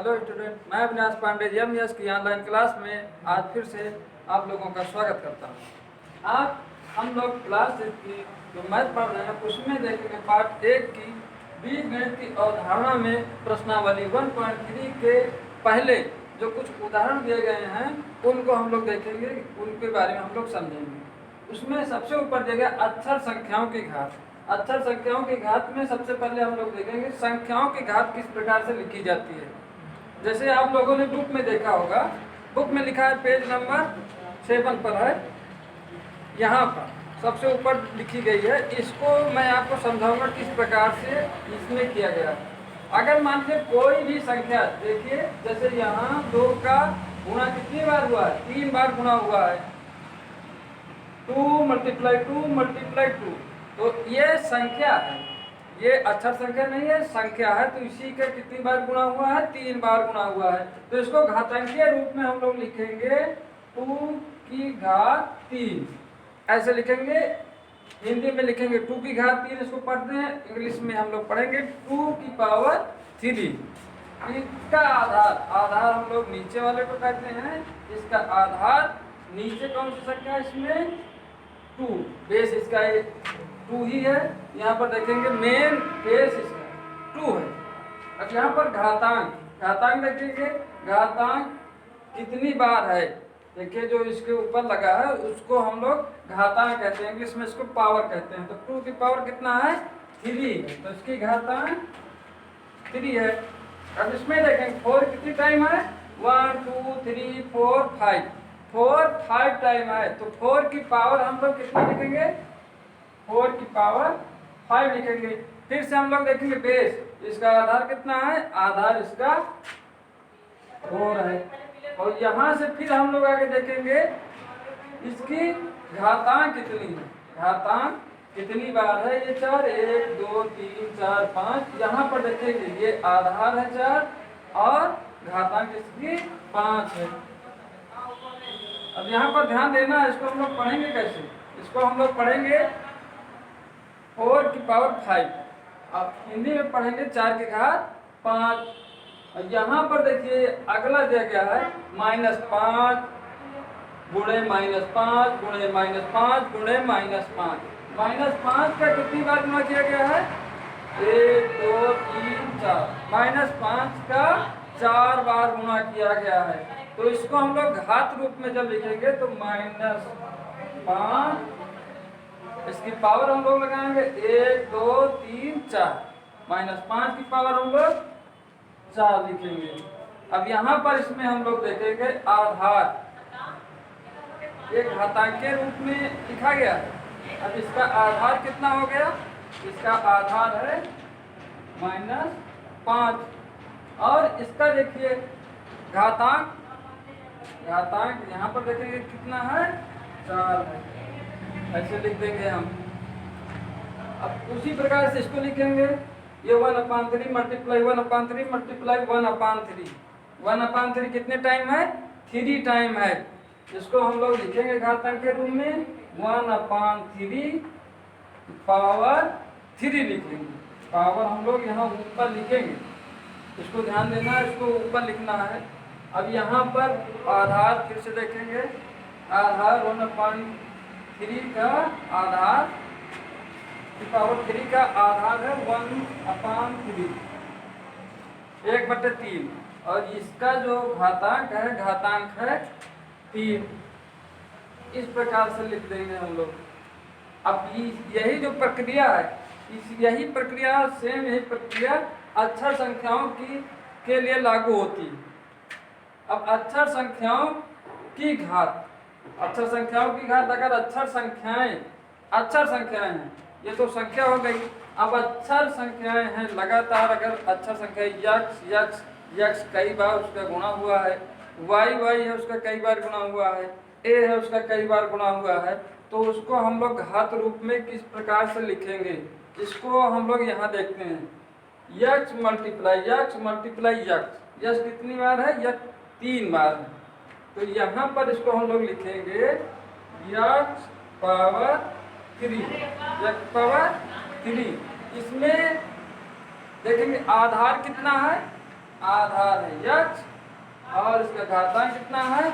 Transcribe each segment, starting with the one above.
Hello student, मैं Avinash Pandey MS की online class में आज फिर से आप लोगों का स्वागत करता हूं। आज हम लोग क्लास 6 की जो मैथ पढ़ रहे हैं उसमें देखेंगे पार्ट 1 की बीजगणित की अवधारणा में प्रश्नावली 1.3 के पहले जो कुछ उदाहरण दिए गए हैं उनको हम लोग देखेंगे, उनके बारे में हम लोग समझेंगे। उसमें सबसे ऊपर दिया गया अक्षर संख्याओं की घात। अक्षर संख्याओं की घात में सबसे पहले हम लोग देखेंगे संख्याओं की घात किस प्रकार से लिखी जाती है। जैसे आप लोगों ने बुक में देखा होगा, बुक में लिखा है पेज नंबर 7 पर है, यहाँ पर सबसे ऊपर लिखी गई है। इसको मैं आपको समझाऊंगा किस प्रकार से इसमें किया गया है। अगर मान लीजिए कोई भी संख्या, देखिए जैसे यहाँ 2 का गुणा कितनी बार हुआ है, 3 बार गुणा हुआ है, 2 × 2 × 2, तो ये संख्या है, ये अक्षर संख्या नहीं है, संख्या है। तो इसी का कितनी बार गुणा हुआ है, 3 बार गुणा हुआ है। तो इसको घातांकीय रूप में हम लोग लिखेंगे 2 की घात 3, ऐसे लिखेंगे। हिंदी में लिखेंगे 2 की घात 3, इसको पढ़ते हैं। इंग्लिश में हम लोग पढ़ेंगे 2 की पावर 3। इसका आधार हम लोग नीचे वाले को कहते हैं। इसका आधार नीचे कौन सी संख्या है, इसमें 2, बेस इसका 2 ही है। यहाँ पर देखेंगे मेन बेस इसका 2 है। अब यहाँ पर घातांक देखेंगे, घातांक कितनी बार है, देखिए जो इसके ऊपर लगा है उसको हम लोग घातांक कहते हैं, इंग्लिश में इसको पावर कहते हैं। तो 2 की पावर कितना है, 3 है, तो इसकी घातांक 3 है। अब इसमें देखेंगे 4 कितनी टाइम है, 1 2 3 4 5, 5 टाइम है। तो 4 की पावर हम लोग कितना लिखेंगे, 4 की पावर 5 लिखेंगे। फिर से हम लोग देखेंगे बेस, इसका आधार कितना है, आधार इसका 4 है। और यहाँ से फिर हम लोग आगे देखेंगे इसकी घातांक कितनी है, घातांक कितनी बार है, ये 4, 1 2 3 4 5। यहाँ पर देखेंगे ये आधार है 4 और घातांक इसकी 5 है। अब यहाँ पर ध्यान देना, इसको हम लोग पढ़ेंगे कैसे, इसको हम लोग पढ़ेंगे 4 की पावर 5। अब हिंदी में पढ़ेंगे 4 की घात 5। और यहाँ पर देखिए अगला दिया गया है -5 गुणे -5 गुणे -5 गुणे -5। -5 का कितनी बार गुणा किया गया है, 1 2 3 4, -5 का 4 बार गुणा किया गया है। तो इसको हम लोग घात रूप में जब लिखेंगे तो -5, इसकी पावर हम लोग लगाएंगे 1 2 3 4, -5 की पावर हम लोग 4 लिखेंगे। अब यहाँ पर इसमें हम लोग देखेंगे आधार, एक घातांकीय रूप में लिखा गया है। अब इसका आधार कितना हो गया, इसका आधार है -5 और इसका देखिए घातांक यहाँ पर देखेंगे कितना है, 4 है, ऐसे लिख देंगे हम। अब उसी प्रकार से इसको लिखेंगे, ये 1/3 मल्टीप्लाई 1/3 मल्टीप्लाई 1/3, 1/3 कितने टाइम है, 3 टाइम है। इसको हम लोग लिखेंगे घातांक के रूप में 1/3 पावर 3 लिखेंगे। पावर हम लोग यहाँ ऊपर लिखेंगे, इसको ध्यान देना है, इसको ऊपर लिखना है। अब यहाँ पर आधार फिर से देखेंगे, आधार 1/3 का आधार पावर 3 का आधार है 1/3, 1/3। और इसका जो घातांक है 3। इस प्रकार से लिख देंगे हम लोग। अब यही जो प्रक्रिया है, यही प्रक्रिया सेम, यही प्रक्रिया अक्षर संख्याओं के लिए लागू होती है। अब अक्षर संख्याओं की घात, अक्षर संख्याओं की घात अगर अक्षर संख्याएं हैं, ये तो संख्या हो गई। अब अक्षर संख्याएं हैं लगातार, अगर अक्षर संख्या यक्स कई बार उसका गुणा हुआ है, वाई है उसका कई बार गुणा हुआ है, ए है उसका कई बार गुणा हुआ है, तो उसको हम लोग घात रूप में किस प्रकार से लिखेंगे, इसको हम लोग यहाँ देखते हैं। यक्स मल्टीप्लाई यक्स, यक्स कितनी बार है, यक्स 3 बार है। तो यहाँ पर इसको हम लोग लिखेंगे यक्स पावर 3। इसमें देखेंगे आधार कितना है, आधार है यक्स और इसका घातांक कितना है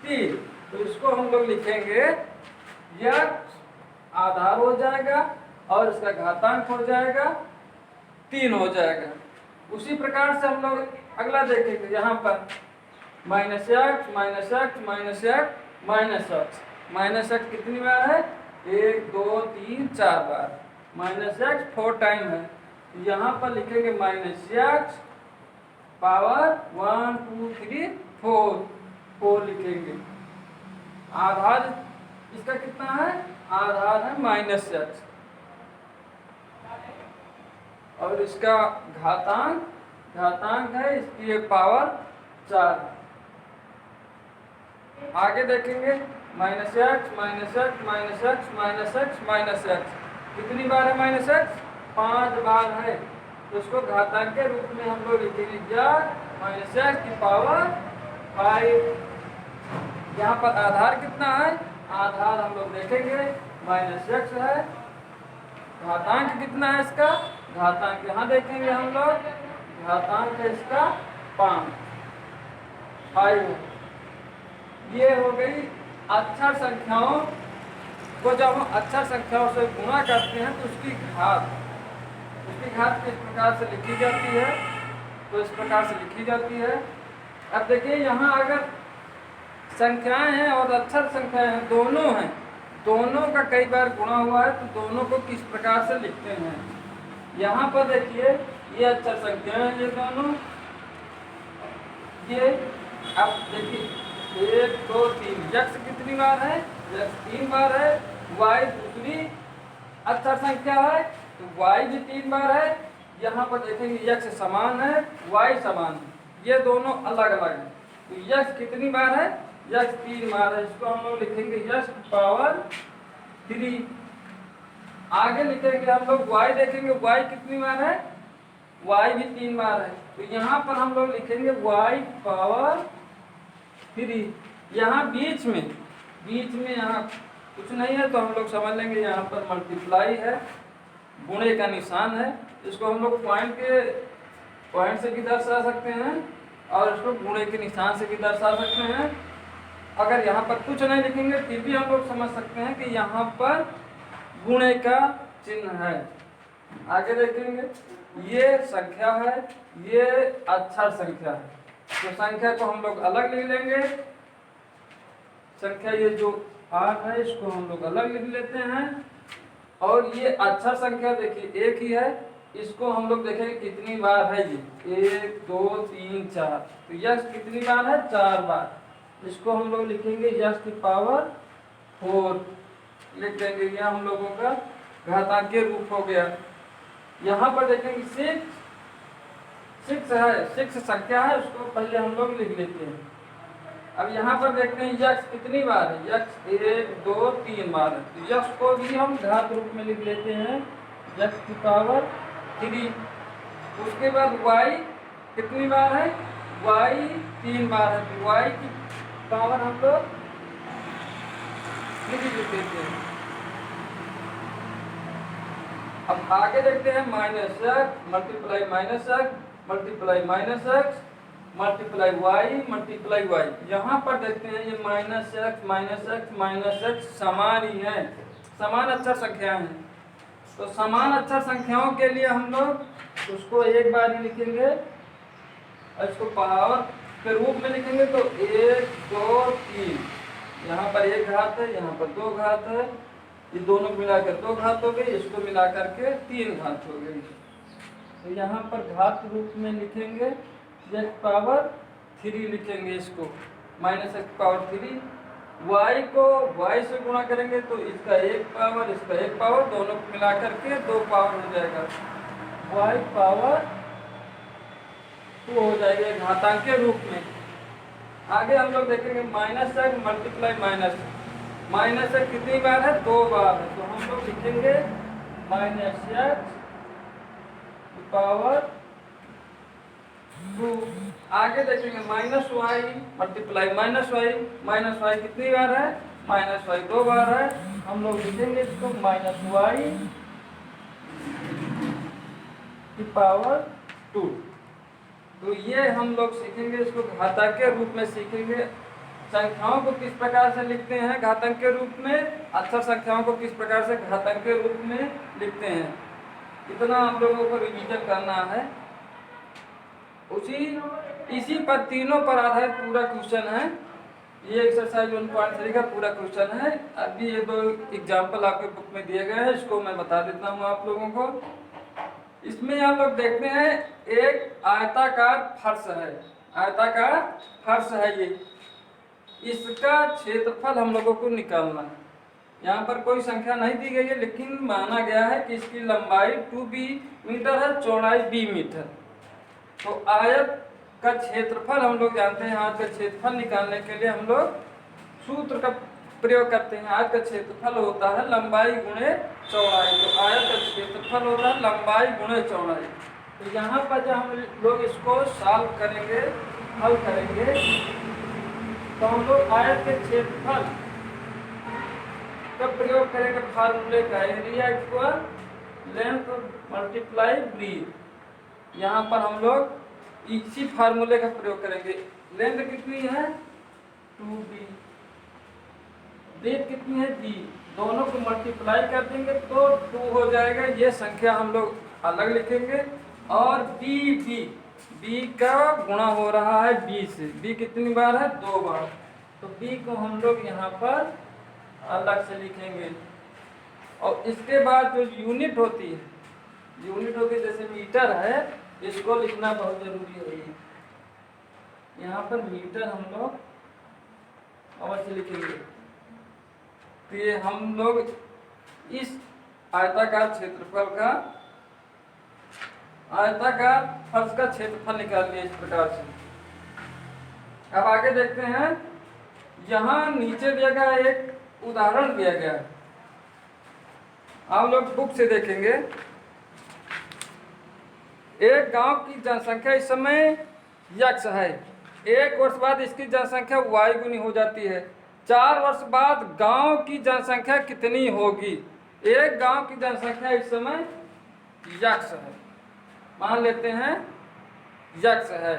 3। तो इसको हम लोग लिखेंगे यक्स आधार हो जाएगा और इसका घातांक हो जाएगा 3 हो जाएगा। उसी प्रकार से हम लोग अगला देखेंगे, यहाँ पर minus x minus x minus x minus x. Minus x कितनी बार है 1 2 3 4 बार। माइनस एक्स 4 टाइम है। यहाँ पर लिखेंगे माइनस एक्स पावर 1 2 3 4 लिखेंगे। आधार इसका कितना है, आधार है माइनस एक्स और इसका घातांक है इसकी पावर 4। आगे देखेंगे minus x minus x minus x minus x minus x. कितनी बार है माइनस एक्स 5 बार है। तो इसको घातांक के रूप में हम लोग लिखेंगे माइनस एक्स की पावर 5। यहाँ पर आधार कितना है, आधार हम लोग देखेंगे माइनस एक्स है। घातांक कितना है इसका, घातांक यहाँ देखेंगे हम लोग, घातांक है इसका 5। ये हो गई अक्षर संख्याओं को जब हम अक्षर संख्याओं से गुणा करते हैं तो उसकी घात किस प्रकार से लिखी जाती है, तो इस प्रकार से लिखी जाती है। अब देखिए यहाँ अगर संख्याएं हैं और अक्षर संख्याएं हैं, दोनों हैं, दोनों का कई बार गुणा हुआ है, तो दोनों को किस प्रकार से लिखते हैं। यहाँ पर देखिए ये अक्षर संख्याएं हैं, ये दोनों, ये अब देखिए 1 2 3 यक्स कितनी बार है, यक्स 3 बार है। वाई दूसरी अक्षर संख्या है तो वाई भी 3 बार है। यहाँ पर देखेंगे यक्स समान है वाई समान है, ये दोनों अलग अलग है। तो यक्स कितनी बार है, यक्स 3 बार है। इसको हम लोग लिखेंगे यक्स पावर 3। आगे लिखेंगे हम लोग वाई, देखेंगे वाई कितनी बार है, वाई भी 3 बार है। तो यहाँ पर हम लोग लिखेंगे वाई पावर 3। यहाँ बीच में यहाँ कुछ नहीं है तो हम लोग समझ लेंगे यहाँ पर मल्टीप्लाई है, गुणे का निशान है। इसको हम लोग पॉइंट से भी दर्शा सकते हैं और इसको गुणे के निशान से भी दर्शा सकते हैं। अगर यहाँ पर कुछ नहीं लिखेंगे फिर भी हम लोग समझ सकते हैं कि यहाँ पर गुणे का चिन्ह है। आगे देखेंगे ये संख्या है, ये अक्षर संख्या है। तो संख्या को हम लोग अलग लिख लेंगे। संख्या ये जो 8 है इसको हम लोग अलग लिख लेते हैं। और ये अक्षर संख्या देखिए एक ही है, इसको हम लोग देखेंगे कितनी बार है, ये 1 2 3 4। तो यक्स कितनी बार है, 4 बार। इसको हम लोग लिखेंगे यक्स की पावर 4 लिख देंगे। यह हम लोगों का घातांकीय रूप हो गया। यहाँ पर देखेंगे 6 है, 6 संख्या है, उसको पहले हम लोग लिख लेते हैं। अब यहाँ पर देखते हैं यक्स कितनी बार है, यक्स 1 2 3 बार है। तो यक्स को भी हम घात रूप में लिख लेते हैं यक्स की पावर 3। उसके बाद वाई कितनी बार है, वाई 3 बार है। तो वाई की पावर हम लोग 3 लिख देते हैं। अब आगे देखते हैं minus x multiply minus x multiply minus x multiply y. यहाँ पर देखते हैं ये माइनस एक्स समान ही है, समान अक्षर संख्याएं हैं। तो समान अक्षर संख्याओं के लिए हम लोग उसको एक बार ही लिखेंगे और इसको पावर के रूप में लिखेंगे। तो 1 2 3, यहाँ पर 1 घात है, यहाँ पर 2 घात है, ये दोनों मिलाकर 2 घात हो गई, इसको मिलाकर के 3 घात हो गई। तो यहाँ पर घात रूप में लिखेंगे एक्स पावर 3 लिखेंगे, इसको माइनस एक्स पावर 3। वाई को वाई से गुणा करेंगे तो इसका 1 पावर इसका 1 पावर, दोनों को मिला करके 2 पावर हो जाएगा, वाई पावर 2 हो जाएगा घातांक के रूप में। आगे हम लोग देखेंगे minus x multiply minus x कितनी बार है, 2 बार है। तो हम लोग लिखेंगे माइनस एक्स पावर 2। आगे देखेंगे minus y multiply minus y कितनी बार है, माइनस वाई 2 बार है। हम लोग लिखेंगे इसको माइनस वाई की पावर 2। तो ये हम लोग सीखेंगे, इसको घातांक के रूप में सीखेंगे। संख्याओं को किस प्रकार से लिखते हैं घातांक के रूप में, अक्षर संख्याओं को किस प्रकार से घातांक के रूप में लिखते हैं, इतना आप लोगों को रिवीजन करना है। इसी पर तीनों पर आधारित पूरा क्वेश्चन है। ये एक्सरसाइज 1.3 का पूरा क्वेश्चन है। अभी ये 2 एग्जाम्पल आपके बुक में दिए गए हैं, इसको मैं बता देता हूँ आप लोगों को। इसमें आप लोग देखते हैं एक आयताकार फर्श है, आयताकार फर्श है ये, इसका क्षेत्रफल हम लोगों को निकालना है। यहाँ पर कोई संख्या नहीं दी गई है, लेकिन माना गया है कि इसकी लंबाई 2b मीटर है, चौड़ाई b मीटर। तो आयत का क्षेत्रफल हम लोग जानते हैं, आयत का क्षेत्रफल निकालने के लिए हम लोग सूत्र का प्रयोग करते हैं। आयत का क्षेत्रफल होता है लंबाई गुणे चौड़ाई, तो आयत का क्षेत्रफल होता है लंबाई गुणे चौड़ाई। तो यहाँ पर जब हम लोग इसको सॉल्व करेंगे, हल करेंगे, तो हम लोग आयत के क्षेत्रफल का प्रयोग करेंगे फार्मूले का, area equal length multiply breadth. यहाँ पर हम लोग इसी फार्मूले का प्रयोग करेंगे। लेंथ कितनी है 2b, ब्रीथ कितनी है b, दोनों को मल्टीप्लाई कर देंगे तो 2 हो जाएगा। ये संख्या हम लोग अलग लिखेंगे। और b का गुणा हो रहा है b से, b कितनी बार है 2 बार, तो b को हम लोग यहाँ पर अलग से लिखेंगे। और इसके बाद जो यूनिट होती है, जैसे मीटर है, इसको लिखना बहुत जरूरी है। यहाँ पर मीटर हम लोग अवश्य लिखेंगे। तो ये हम लोग इस आयताकार क्षेत्रफल का, आयताकार फर्श का क्षेत्रफल निकाल लिया इस प्रकार से। अब आगे देखते हैं, यहाँ नीचे दिया गया एक उदाहरण दिया गया है, आप लोग बुक से देखेंगे। एक गांव की जनसंख्या इस समय यक्ष है, 1 वर्ष बाद इसकी जनसंख्या y गुनी हो जाती है। 4 वर्ष बाद गांव की जनसंख्या कितनी होगी। एक गांव की जनसंख्या इस समय यक्ष है, मान लेते हैं यक्ष है,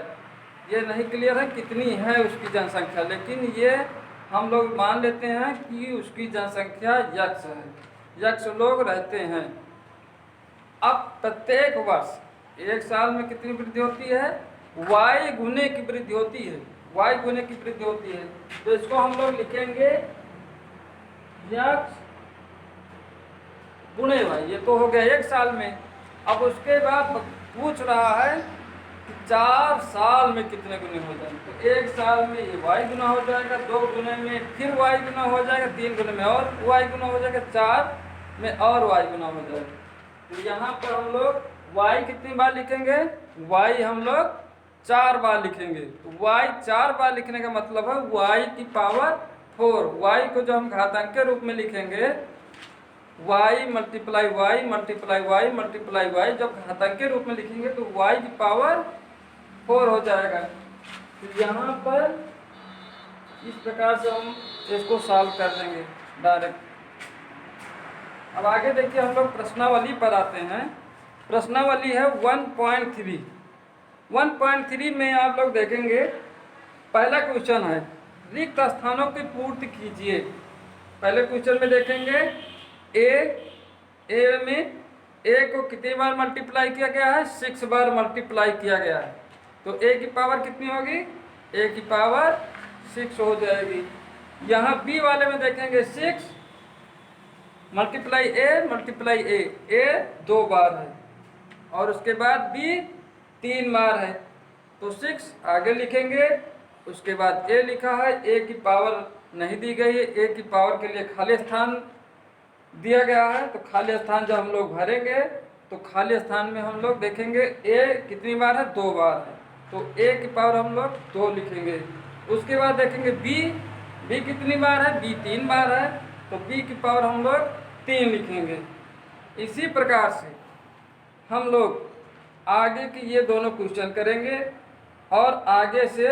ये नहीं क्लियर है कितनी है उसकी जनसंख्या, लेकिन ये हम लोग मान लेते हैं कि उसकी जनसंख्या यक्ष है, यक्ष लोग रहते हैं। अब प्रत्येक वर्ष, एक साल में कितनी वृद्धि होती है, y गुने की वृद्धि होती है, y गुने की वृद्धि होती है। तो इसको हम लोग लिखेंगे यक्ष गुणे y, ये तो हो गया एक साल में। अब उसके बाद पूछ रहा है कि 4 साल में कितने गुने हो जाएंगे, तो एक साल में ये y गुना हो जाएगा, 2 गुने में फिर y गुना हो जाएगा, 3 गुने में और y गुना हो जाएगा, 4 में और y गुना हो जाएगा। तो यहाँ पर हम लोग y कितनी बार लिखेंगे, y हम लोग 4 बार लिखेंगे। तो y 4 बार लिखने का मतलब है y की पावर 4। y को जो हम घातांक के रूप में लिखेंगे, y multiply y multiply y multiply y, जब घातांक के रूप में लिखेंगे तो y की पावर 4 हो जाएगा। तो यहाँ पर इस प्रकार से हम इसको सॉल्व कर देंगे डायरेक्ट। अब आगे देखिए, हम लोग प्रश्नावली पर आते हैं। प्रश्नावली है 1.3। 1.3 में आप लोग देखेंगे, पहला क्वेश्चन है रिक्त स्थानों की पूर्ति कीजिए। पहले क्वेश्चन में देखेंगे ए में a को कितनी बार मल्टीप्लाई किया गया है, 6 बार मल्टीप्लाई किया गया है। तो a की पावर कितनी होगी, a की पावर 6 हो जाएगी। यहाँ b वाले में देखेंगे 6 मल्टीप्लाई a 2 बार है, और उसके बाद b 3 बार है, तो 6 आगे लिखेंगे। उसके बाद a लिखा है, a की पावर नहीं दी गई है, a की पावर के लिए खाली स्थान दिया गया है। तो खाली स्थान जब हम लोग भरेंगे तो खाली स्थान में हम लोग देखेंगे a कितनी बार है, 2 बार है, तो a की पावर हम लोग 2 लिखेंगे। उसके बाद देखेंगे b कितनी बार है, b 3 बार है, तो b की पावर हम लोग 3 लिखेंगे। इसी प्रकार से हम लोग आगे के ये दोनों क्वेश्चन करेंगे, और आगे से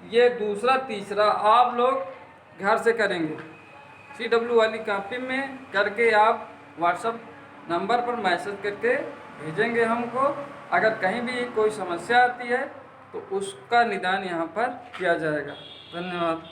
ये दूसरा तीसरा आप लोग घर से करेंगे। CW वाली कॉपी में करके आप व्हाट्सएप नंबर पर मैसेज करके भेजेंगे हमको। अगर कहीं भी कोई समस्या आती है तो उसका निदान यहाँ पर किया जाएगा। धन्यवाद।